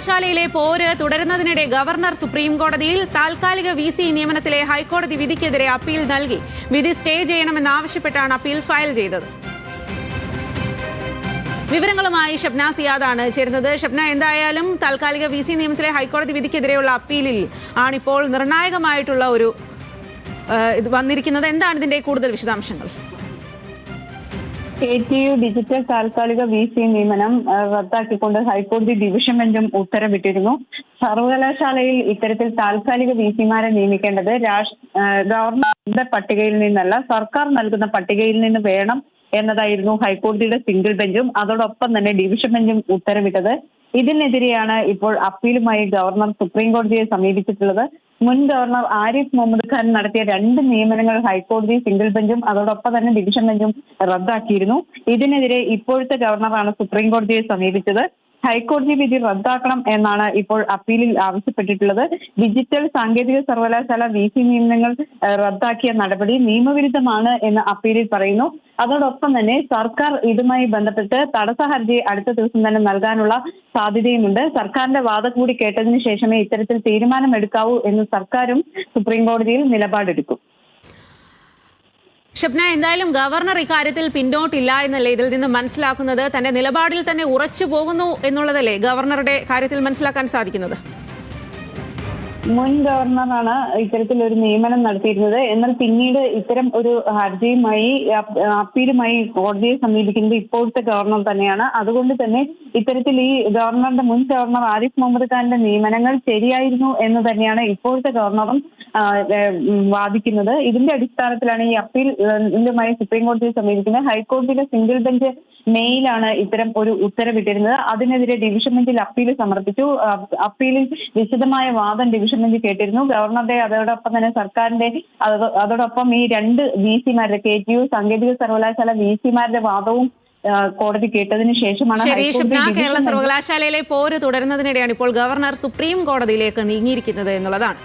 സർവകലാശാലയിലെ പോര് തുടരുന്നതിനിടെ ഗവർണർ സുപ്രീം കോടതിയിൽ താൽക്കാലിക VC നിയമനത്തിലെ ഹൈക്കോടതി വിധിക്കെതിരെ അപ്പീൽ നൽകി. വിധി സ്റ്റേ ചെയ്യണമെന്നാവശ്യപ്പെട്ടാണ് അപ്പീൽ ഫയൽ ചെയ്തത്. വിവരങ്ങളുമായി ഷബ്ന സിയാദാണ് ചേരുന്നത്. ഷബ്ന, എന്തായാലും താൽക്കാലിക VC നിയമത്തിലെ ഹൈക്കോടതി വിധിക്കെതിരെയുള്ള അപ്പീലിൽ ആണിപ്പോൾ നിർണായകമായിട്ടുള്ള ഒരു വന്നിരിക്കുന്നത്. എന്താണ് ഇതിന്റെ കൂടുതൽ വിശദാംശങ്ങൾ? KTU ഡിജിറ്റൽ താൽക്കാലിക VC നിയമനം റദ്ദാക്കിക്കൊണ്ട് ഹൈക്കോടതി ഡിവിഷൻ ബെഞ്ചും ഉത്തരവിട്ടിരുന്നു. സർവകലാശാലയിൽ ഇത്തരത്തിൽ താൽക്കാലിക VCമാരെ നിയമിക്കേണ്ടത് ഗവർണറുടെ പട്ടികയിൽ നിന്നല്ല, സർക്കാർ നൽകുന്ന പട്ടികയിൽ നിന്ന് വേണം എന്നതായിരുന്നു ഹൈക്കോടതിയുടെ സിംഗിൾ ബെഞ്ചും അതോടൊപ്പം തന്നെ ഡിവിഷൻ ബെഞ്ചും ഉത്തരവിട്ടത്. ഇതിനെതിരെയാണ് ഇപ്പോൾ അപ്പീലുമായി ഗവർണർ സുപ്രീം കോടതിയെ സമീപിച്ചിട്ടുള്ളത്. മുൻ ഗവർണർ ആരിഫ് മുഹമ്മദ് ഖാൻ നടത്തിയ 2 നിയമനങ്ങൾ ഹൈക്കോടതി സിംഗിൾ ബെഞ്ചും അതോടൊപ്പം തന്നെ ഡിവിഷൻ ബെഞ്ചും റദ്ദാക്കിയിരുന്നു. ഇതിനെതിരെ ഇപ്പോഴത്തെ ഗവർണറാണ് സുപ്രീം കോടതിയെ സമീപിച്ചത്. ഹൈക്കോടതി വിധി റദ്ദാക്കണം എന്നാണ് ഇപ്പോൾ അപ്പീലിൽ ആവശ്യപ്പെട്ടിട്ടുള്ളത്. ഡിജിറ്റൽ സാങ്കേതിക സർവകലാശാല VC നിയമനങ്ങൾ റദ്ദാക്കിയ നടപടി നിയമവിരുദ്ധമാണ് എന്ന് അപ്പീലിൽ പറയുന്നു. അതോടൊപ്പം തന്നെ സർക്കാർ ഇതുമായി ബന്ധപ്പെട്ട് തടസ്സ ഹർജി അടുത്ത ദിവസം തന്നെ നൽകാനുള്ള സാധ്യതയുമുണ്ട്. സർക്കാരിന്റെ വാദം കൂടി കേട്ടതിന് ശേഷമേ ഇത്തരത്തിൽ തീരുമാനമെടുക്കാവൂ എന്ന് സർക്കാരും സുപ്രീം കോടതിയിൽ നിലപാടെടുക്കും. ഷബ്ന, എന്തായാലും ഗവർണർ ഇക്കാര്യത്തിൽ പിന്നോട്ടില്ല എന്നല്ലേ ഇതിൽ നിന്ന് മനസ്സിലാക്കുന്നത്? തന്റെ നിലപാടിൽ തന്നെ ഉറച്ചു പോകുന്നു എന്നുള്ളതല്ലേ ഗവർണറുടെ കാര്യത്തിൽ മനസ്സിലാക്കാൻ സാധിക്കുന്നത്? മുൻ ഗവർണറാണ് ഇത്തരത്തിൽ ഒരു നിയമനം നടത്തിയിരുന്നത്. എന്നാൽ പിന്നീട് ഇത്തരം ഒരു ഹർജിയുമായി അപ്പീലുമായി കോടതിയെ സമീപിക്കുന്നത് ഇപ്പോഴത്തെ ഗവർണർ തന്നെയാണ്. അതുകൊണ്ട് തന്നെ ഇത്തരത്തിൽ ഈ ഗവർണറുടെ മുൻ ഗവർണർ ആരിഫ് മുഹമ്മദ് ഖാന്റെ നിയമനങ്ങൾ ശരിയായിരുന്നു എന്ന് തന്നെയാണ് ഇപ്പോഴത്തെ ഗവർണറും വാദിക്കുന്നത്. ഇതിന്റെ അടിസ്ഥാനത്തിലാണ് ഈ അപ്പീലുമായി സുപ്രീം കോടതിയെ സമീപിക്കുന്നത്. ഹൈക്കോടതിയിലെ സിംഗിൾ ബെഞ്ച് മെയിലാണ് ഇത്തരം ഒരു ഉത്തരവിട്ടിരുന്നത്. അതിനെതിരെ ഡിവിഷൻ ബെഞ്ചിൽ അപ്പീൽ സമർപ്പിച്ചു. അപ്പീലിൽ വിശദമായ വാദം ഡിവിഷൻ ബെഞ്ച് കേട്ടിരുന്നു. ഗവർണറുടെ അതോടൊപ്പം തന്നെ സർക്കാരിന്റെ അതോടൊപ്പം ഈ 2 VCമാരുടെ KTU സാങ്കേതിക സർവകലാശാല VCമാരുടെ വാദവും കോടതി കേട്ടതിന് ശേഷമാണ് കേരള സർവകലാശാലയിലെ പോര് തുടരുന്നതിനിടെയാണ് ഇപ്പോൾ ഗവർണർ സുപ്രീം കോടതിയിലേക്ക് നീങ്ങിയിരിക്കുന്നത് എന്നുള്ളതാണ്.